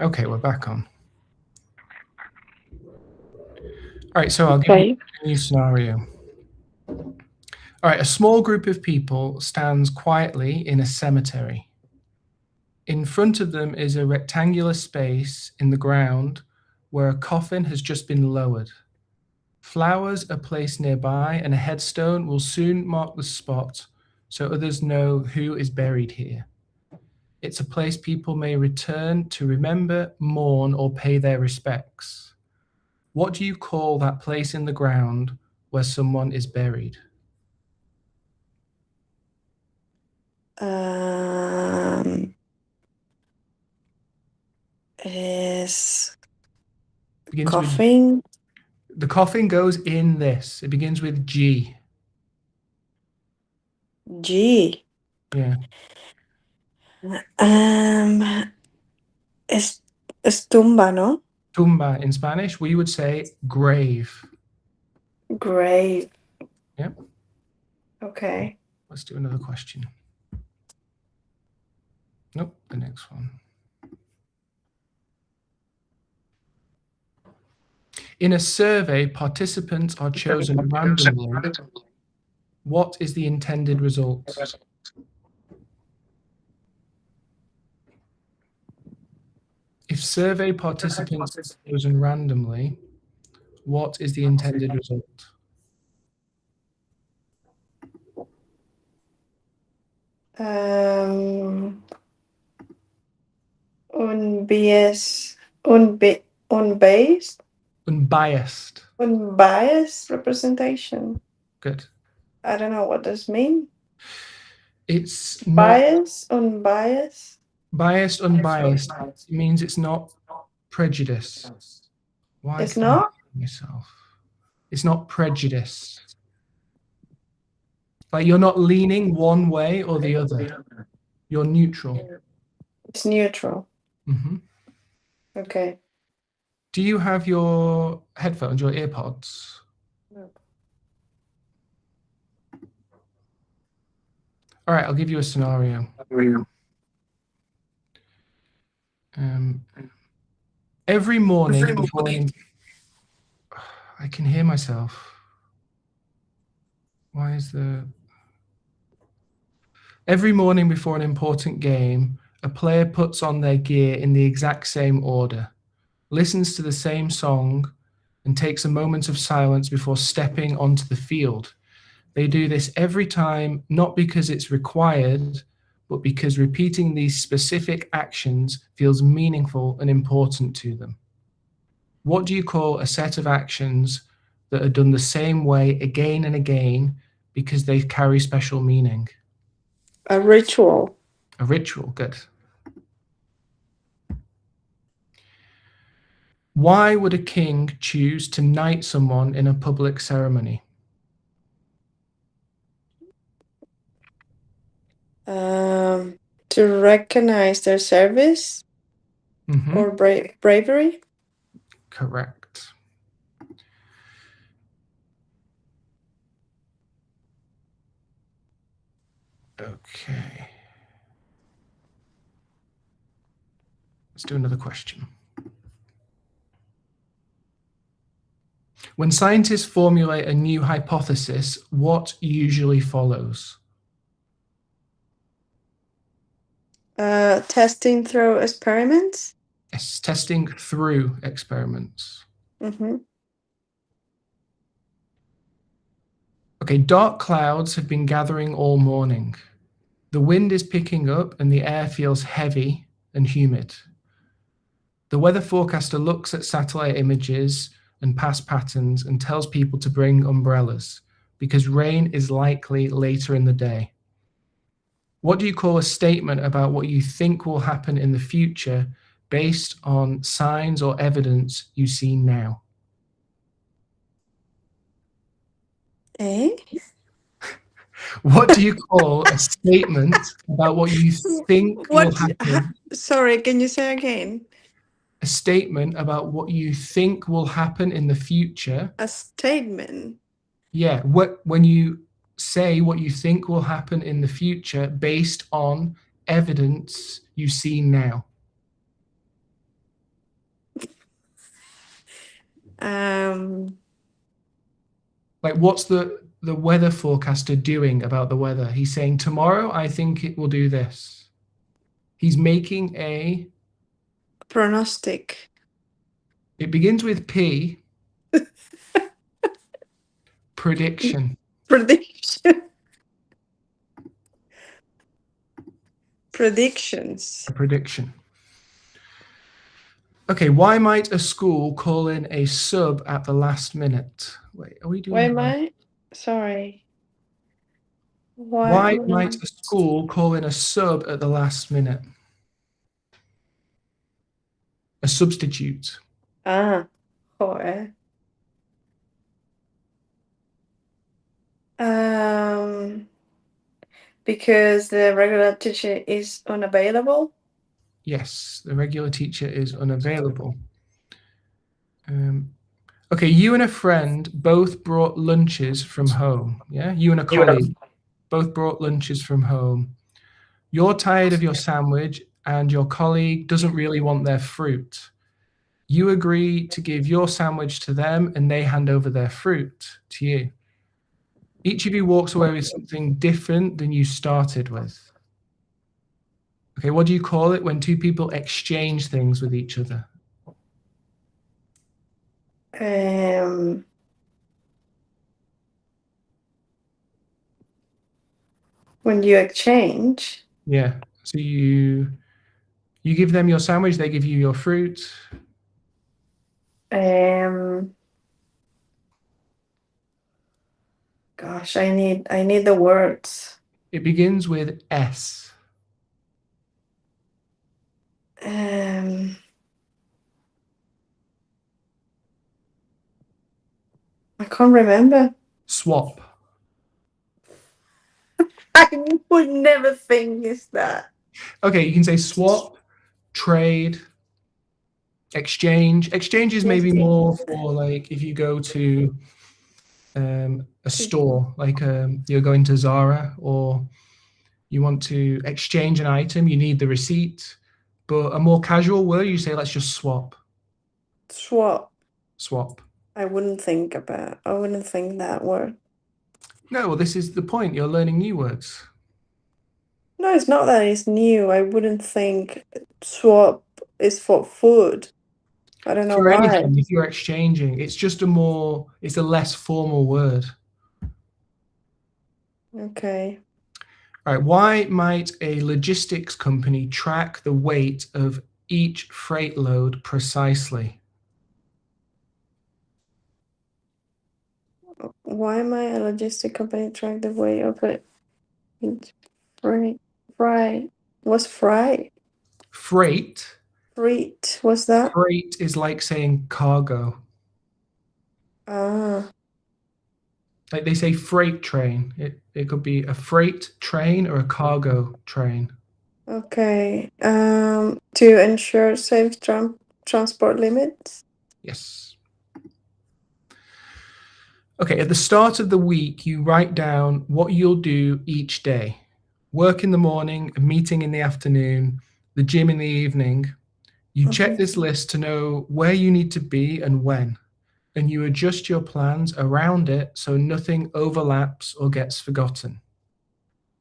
Okay, we're back on. All right, so I'll give you a new scenario. All right, a small group of people stands quietly in a cemetery. In front of them is a rectangular space in the ground where a coffin has just been lowered. Flowers are placed nearby, and a headstone will soon mark the spot so others know who is buried here. It's a place people may return to remember, mourn, or pay their respects. What do you call that place in the ground where someone is buried? Is Begins with coughing. the coffin goes in this. It begins with G. G. Yeah. Es tumba, ¿no? Tumba in Spanish, we would say grave. Grave. Yep. Okay. Let's do another question. Nope, the next one. In a survey, participants are chosen randomly. What is the intended result? If survey participants are chosen randomly, what is the intended result? Unbiased. Unbased. Unbiased. Unbiased representation. Good. I don't know what this means. It's not Unbiased. biased, unbiased. It means it's not prejudice. Why It's can I not? hear myself? It's not prejudice. Like you're not leaning one way or the other. You're neutral. It's neutral. Mm-hmm. Okay. Do you have your headphones, your earpods? No. All right, I'll give you a scenario. Every morning before I can hear myself. Why is the... Every morning before an important game, a player puts on their gear in the exact same order, listens to the same song, and takes a moment of silence before stepping onto the field. They do this every time, not because it's required, but because repeating these specific actions feels meaningful and important to them. What do you call a set of actions that are done the same way again and again because they carry special meaning? A ritual. A ritual, good. Why would a king choose to knight someone in a public ceremony? To recognize their service or bravery. Correct. Okay. Let's do another question. When scientists formulate a new hypothesis, what usually follows? Testing through experiments. Yes, testing through experiments. Okay, dark clouds have been gathering all morning. The wind is picking up and the air feels heavy and humid. The weather forecaster looks at satellite images and past patterns and tells people to bring umbrellas because rain is likely later in the day. What do you call a statement about what you think will happen in the future based on signs or evidence you see now? What do you call a statement about what you think will happen? Sorry, can you say again? A statement about what you think will happen in the future. A statement. Yeah, when you say what you think will happen in the future based on evidence you see now. Like, what's the weather forecaster doing about the weather? He's saying, tomorrow, I think it will do this. He's making a... Prognostic. It begins with P. Prediction. Prediction. Predictions. A prediction. Okay, why might a school call in a sub at the last minute? Wait, are we doing Why that right? might? Sorry. Why might a school call in a sub at the last minute? A substitute. Hỏi. Because the regular teacher is unavailable? Yes, the regular teacher is unavailable. Okay, you and a friend both brought lunches from home. Yeah, you and a colleague both brought lunches from home. You're tired of your sandwich and your colleague doesn't really want their fruit. You agree to give your sandwich to them and they hand over their fruit to you. Each of you walks away with something different than you started with. Okay, what do you call it when two people exchange things with each other? When you exchange? Yeah, so you give them your sandwich, they give you your fruit. Gosh, I need the words. It begins with S. I can't remember. Swap. I would never think it's that. Okay, you can say swap, trade, exchange. Exchange is maybe more for like if you go to a store, like you're going to Zara or you want to exchange an item, you need the receipt. But a more casual word, you say, let's just swap. Swap. Swap. I wouldn't think that word. No, well, this is the point. You're learning new words. No, it's not that it's new. I wouldn't think swap is for food. I don't know For why. anything, if you're exchanging, it's just it's a less formal word. Okay. All right, why might a logistics company track the weight of each freight load precisely? Why might a logistic company track the weight of it? Freight. What's freight? Freight. Freight. What's that? Freight is like saying cargo. Like they say freight train. It could be a freight train or a cargo train. Okay. To ensure safe transport limits? Yes. Okay, at the start of the week, you write down what you'll do each day. Work in the morning, a meeting in the afternoon, the gym in the evening. You check this list to know where you need to be and when, and you adjust your plans around it so nothing overlaps or gets forgotten.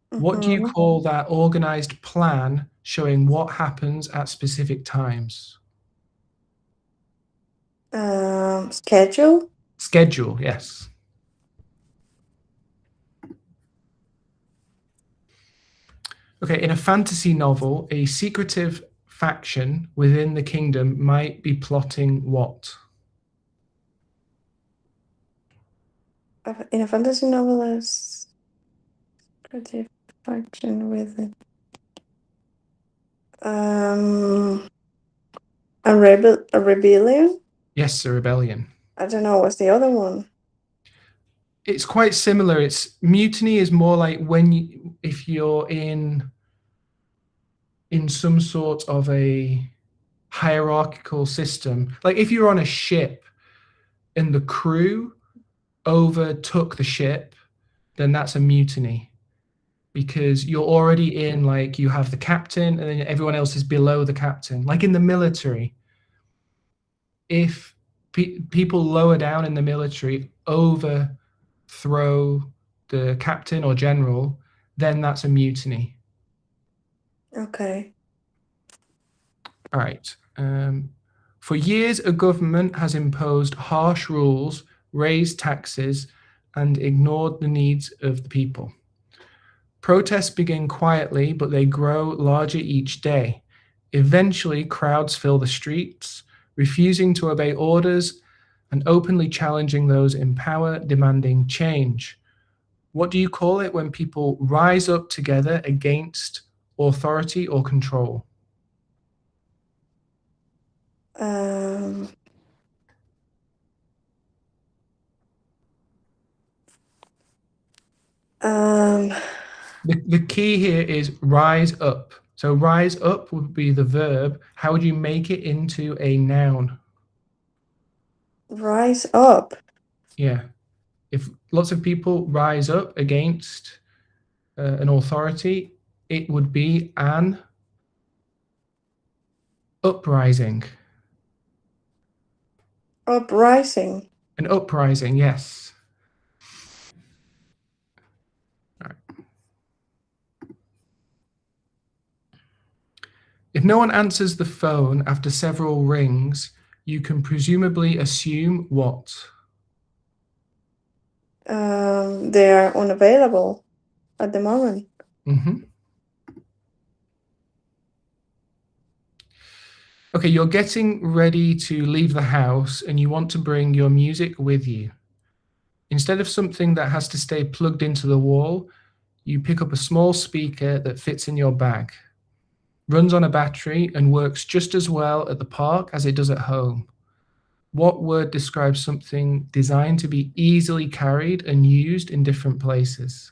What do you call that organized plan showing what happens at specific times? Schedule? Schedule, yes. Okay, in a fantasy novel, a secretive faction within the kingdom might be plotting what? In a fantasy novel, a secretive faction within. A rebellion? Yes, a rebellion. I don't know. What's the other one? It's quite similar. Mutiny is more like if you're in some sort of a hierarchical system. Like if you're on a ship and the crew overtook the ship, then that's a mutiny. Because you're already in, like, you have the captain and then everyone else is below the captain. Like in the military, if people lower down in the military overthrow the captain or general, then that's a mutiny. Okay. All right. For years, a government has imposed harsh rules, raised taxes, and ignored the needs of the people. Protests begin quietly, but they grow larger each day. Eventually, crowds fill the streets, refusing to obey orders and openly challenging those in power, demanding change. What do you call it when people rise up together against authority or control? Um, um, The key here is rise up. So rise up would be the verb. How would you make it into a noun? Rise up. Yeah. If lots of people rise up against an authority, it would be an uprising. Uprising. An uprising, yes. All right. If no one answers the phone after several rings, you can presumably assume what? They are unavailable at the moment. Mm-hmm. Okay, you're getting ready to leave the house and you want to bring your music with you. Instead of something that has to stay plugged into the wall, you pick up a small speaker that fits in your bag, runs on a battery, and works just as well at the park as it does at home. What word describes something designed to be easily carried and used in different places?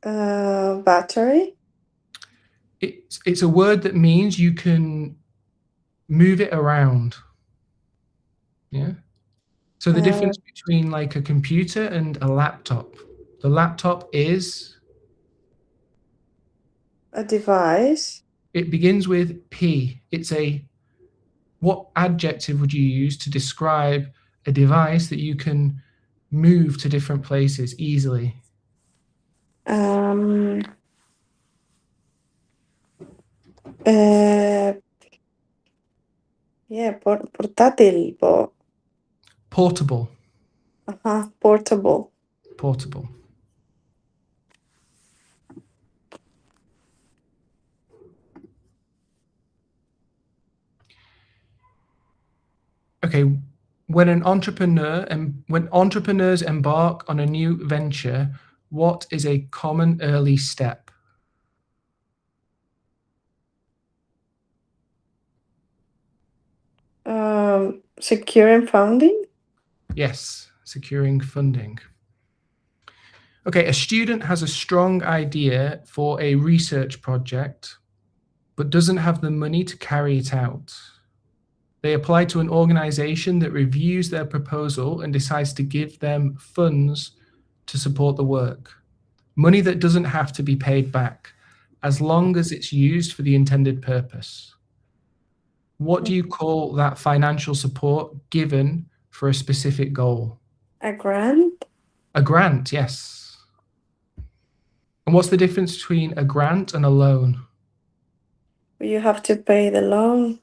Battery. It's a word that means you can move it around. Yeah. So the difference between like a computer and a laptop. The laptop is A device. it begins with P. What adjective would you use to describe a device that you can move to different places easily? Yeah, portátil. Portable. Portable. Portable. Okay, when entrepreneurs embark on a new venture, what is a common early step? Securing funding. Yes, securing funding. Okay, a student has a strong idea for a research project, but doesn't have the money to carry it out. They apply to an organization that reviews their proposal and decides to give them funds to support the work. Money that doesn't have to be paid back, as long as it's used for the intended purpose. What do you call that financial support given for a specific goal? A grant. A grant, yes. And what's the difference between a grant and a loan? You have to pay the loan.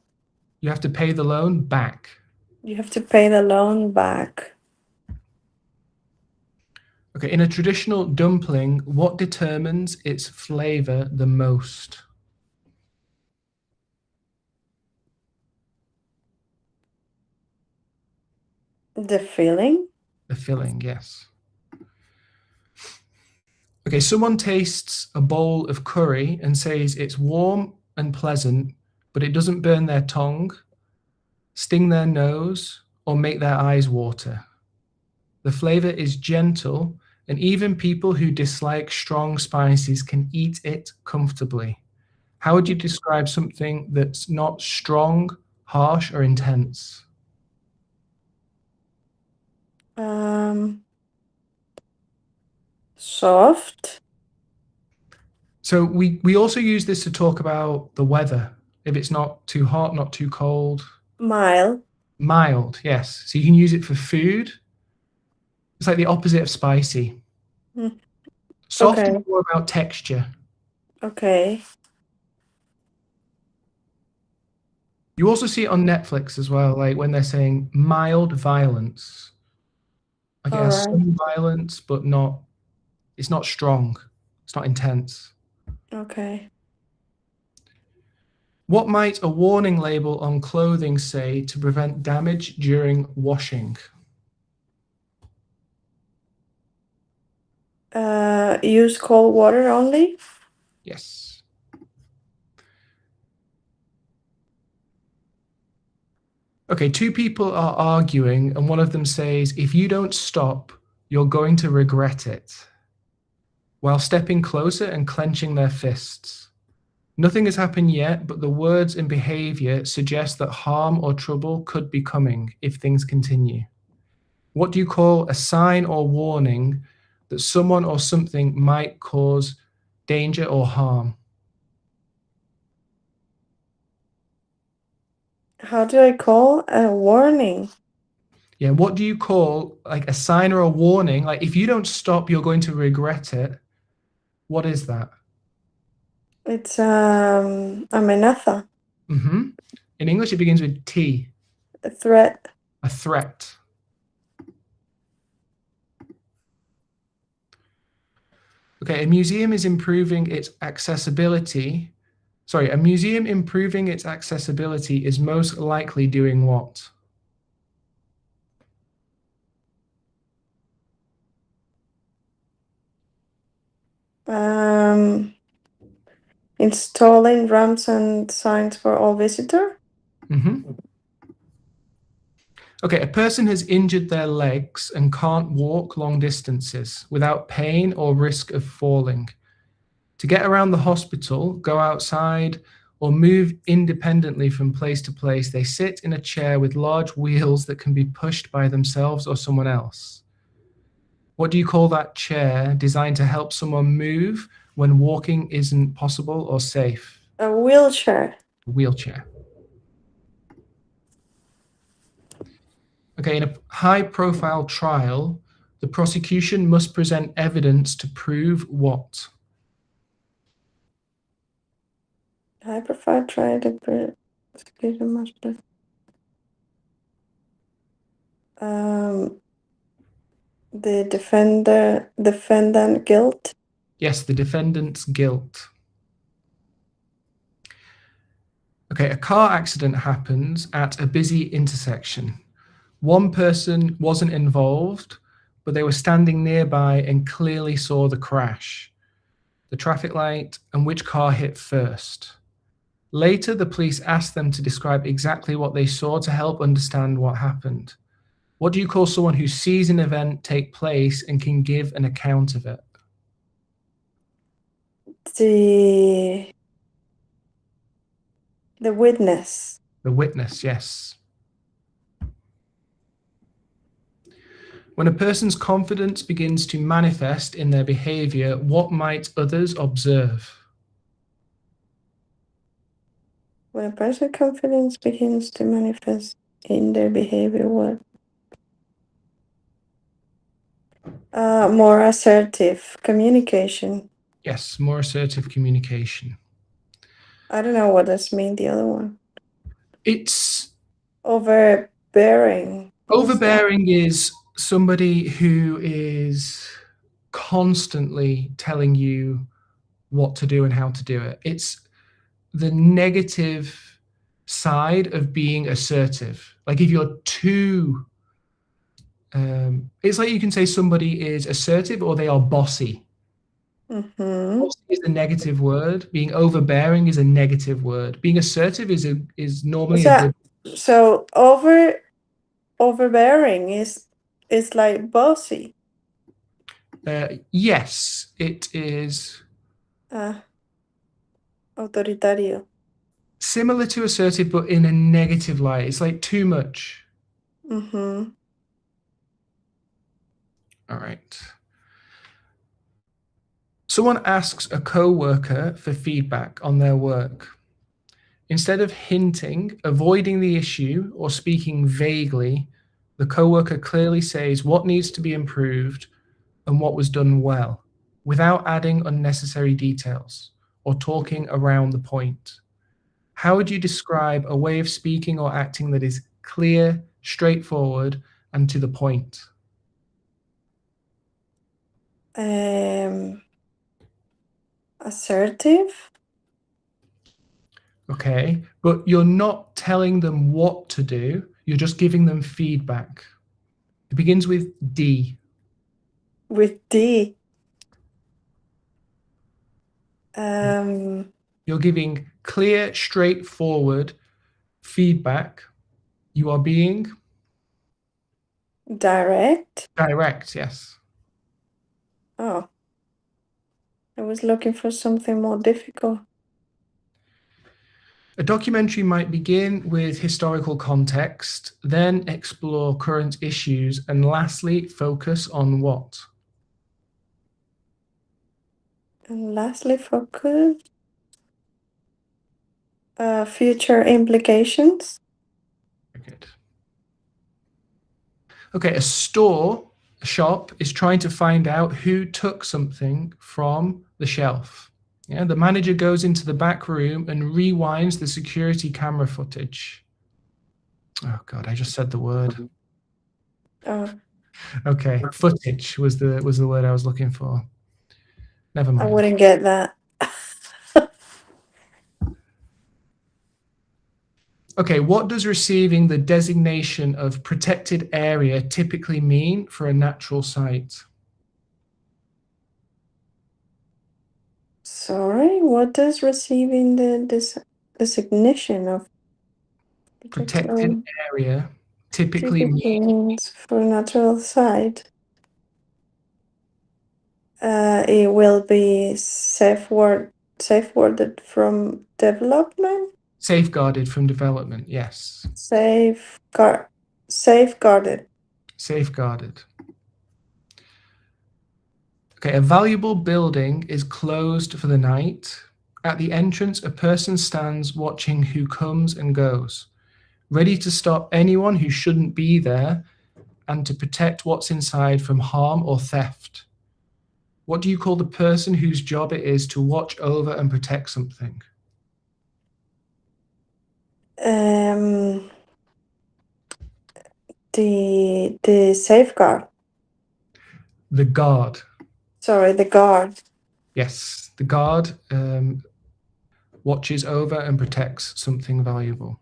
You have to pay the loan back. You have to pay the loan back. Okay, in a traditional dumpling, what determines its flavor the most? The filling. The filling, yes. Okay, someone tastes a bowl of curry and says it's warm and pleasant, but it doesn't burn their tongue, sting their nose, or make their eyes water. The flavor is gentle, and even people who dislike strong spices can eat it comfortably. How would you describe something that's not strong, harsh, or intense? Soft. So we also use this to talk about the weather. If it's not too hot, not too cold. Mild. Mild, yes. So you can use it for food. It's like the opposite of spicy. Mm, Soft is okay. more about texture. Okay. You also see it on Netflix as well, like when they're saying mild violence. Like it All has right. some violence, but it's not strong. It's not intense. Okay. What might a warning label on clothing say to prevent damage during washing? Use cold water only. Yes. Okay, two people are arguing, and one of them says, if you don't stop, you're going to regret it, while stepping closer and clenching their fists. Nothing has happened yet, but the words and behavior suggest that harm or trouble could be coming if things continue. What do you call a sign or warning that someone or something might cause danger or harm? How do I call a warning? Yeah, what do you call like a sign or a warning? Like if you don't stop, you're going to regret it. What is that? It's amenaza. Mm-hmm. In English, it begins with T, A threat. a threat. Okay, a museum is improving its accessibility. Sorry, a museum improving its accessibility is most likely doing what? Installing ramps and signs for all visitor. Mm-hmm. Okay, a person has injured their legs and can't walk long distances without pain or risk of falling. To get around the hospital, go outside, or move independently from place to place, they sit in a chair with large wheels that can be pushed by themselves or someone else. What do you call that chair designed to help someone move when walking isn't possible or safe? A wheelchair. A wheelchair. Okay, in a high-profile trial, the prosecution must present evidence to prove what? I prefer try to prosecutor must the defendant guilt. Yes, the defendant's guilt. Okay, a car accident happens at a busy intersection. One person wasn't involved, but they were standing nearby and clearly saw the crash, the traffic light, and which car hit first. Later, the police asked them to describe exactly what they saw to help understand what happened. What do you call someone who sees an event take place and can give an account of it? The witness. The witness, yes. When a person's confidence begins to manifest in their behavior, what might others observe? When a person's confidence begins to manifest in their behavior, what? More assertive communication. Yes, more assertive communication. I don't know what does mean the other one. It's Overbearing. overbearing is somebody who is constantly telling you what to do and how to do it. It's the negative side of being assertive. Like if you're too, it's like you can say somebody is assertive or they are bossy. Mm-hmm. Bossy is a negative word. Being overbearing is a negative word. Being assertive is normally a good. So overbearing is like bossy. Yes, it is Autoritario. similar to assertive, but in a negative light. It's like too much. Mm-hmm. All right. Someone asks a co-worker for feedback on their work. Instead of hinting, avoiding the issue, or speaking vaguely, the coworker clearly says what needs to be improved and what was done well, without adding unnecessary details or talking around the point. How would you describe a way of speaking or acting that is clear, straightforward, and to the point? Assertive. Okay, but you're not telling them what to do, you're just giving them feedback. It begins with D. With D. You're giving clear, straightforward feedback. You are being Direct. direct, yes. Oh, I was looking for something more difficult. A documentary might begin with historical context, then explore current issues, and lastly, focus on what? And lastly, focus. Future implications. Very good. Okay, a shop is trying to find out who took something from the shelf. Yeah, the manager goes into the back room and rewinds the security camera footage. Oh God, I just said the word. Oh, Okay, footage was the word I was looking for. Never I mind. wouldn't get that. Okay, what does receiving the designation of protected area typically mean for a natural site? Sorry, what does receiving the designation of Protected area typically means for a natural site? It will be safeguarded from development. safeguarded from development, yes. Safeguarded. Safeguarded. Okay, a valuable building is closed for the night. At the entrance, a person stands watching who comes and goes, ready to stop anyone who shouldn't be there and to protect what's inside from harm or theft. What do you call the person whose job it is to watch over and protect something? The safeguard. The guard. Sorry, the guard. Yes, the guard watches over and protects something valuable.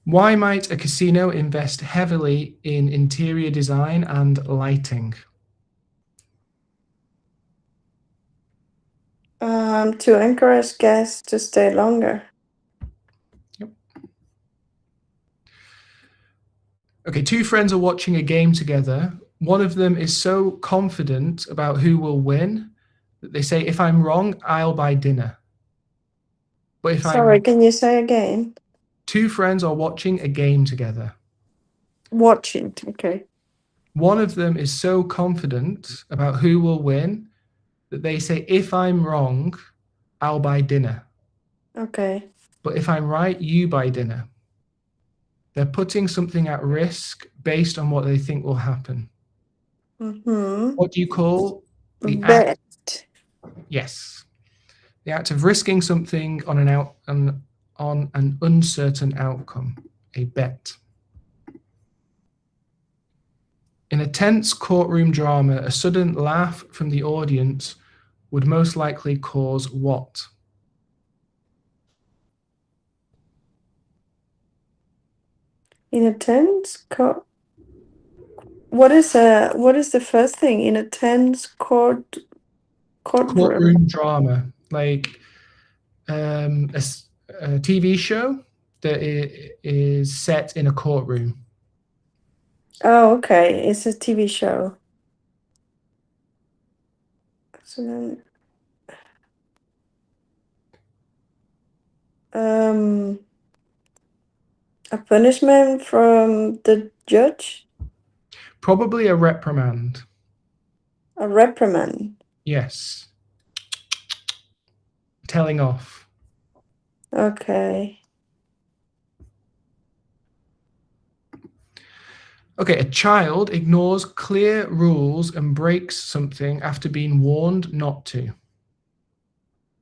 Why might a casino invest heavily in interior design and lighting? To encourage guests to stay longer. Yep. Okay, two friends are watching a game together. One of them is so confident about who will win that they say, if I'm wrong, I'll buy dinner. But if Sorry, can you say again? Two friends are watching a game together. Watching, okay. One of them is so confident about who will win that they say, if I'm wrong, I'll buy dinner. Okay. But if I'm right, you buy dinner. They're putting something at risk based on what they think will happen. Mm-hmm. What do you call the bet? Act? Yes. The act of risking something on an uncertain outcome, a bet. In a tense courtroom drama, a sudden laugh from the audience would most likely cause what? In a tense what is the first thing in a tense courtroom? Courtroom drama, like a TV show that is set in a courtroom. Oh, okay. It's a TV show. So then, a punishment from the judge? Probably a reprimand. A reprimand. Yes. telling off. Okay. Okay, a child ignores clear rules and breaks something after being warned not to.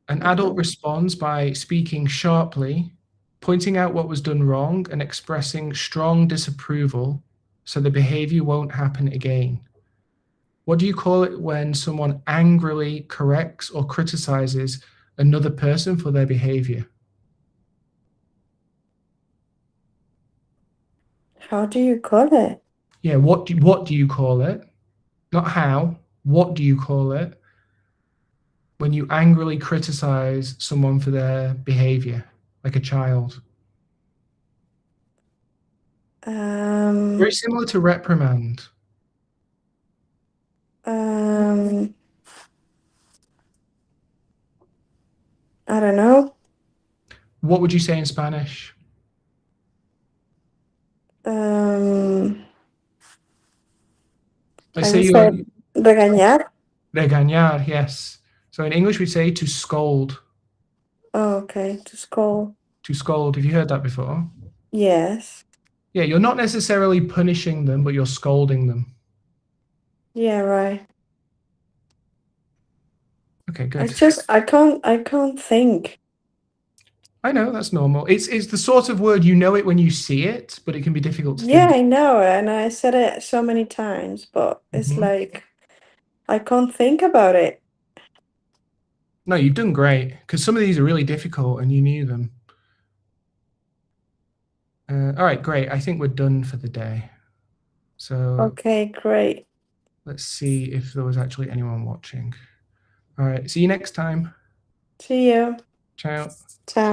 An adult responds by speaking sharply, pointing out what was done wrong, and expressing strong disapproval so the behavior won't happen again. What do you call it when someone angrily corrects or criticizes another person for their behavior? How do you call it? Yeah, what do you call it? Not how. What do you call it when you angrily criticize someone for their behavior, like a child? Very similar to reprimand. I don't know. What would you say in Spanish? Let's I say would you're say regañar. regañar, yes. So in English we say to scold. Oh, okay, to scold. To scold. Have you heard that before? Yes. Yeah, you're not necessarily punishing them, but you're scolding them. Yeah, right. Okay, good. I can't think. I know that's normal. It's the sort of word you know it when you see it, but it can be difficult to Yeah, think. I know, and I said it so many times, but it's like I can't think about it. No, you've done great because some of these are really difficult and you knew them. All right, great. I think we're done for the day. So Okay, great. let's see if there was actually anyone watching. All right, see you next time. See you. Ciao. Ciao.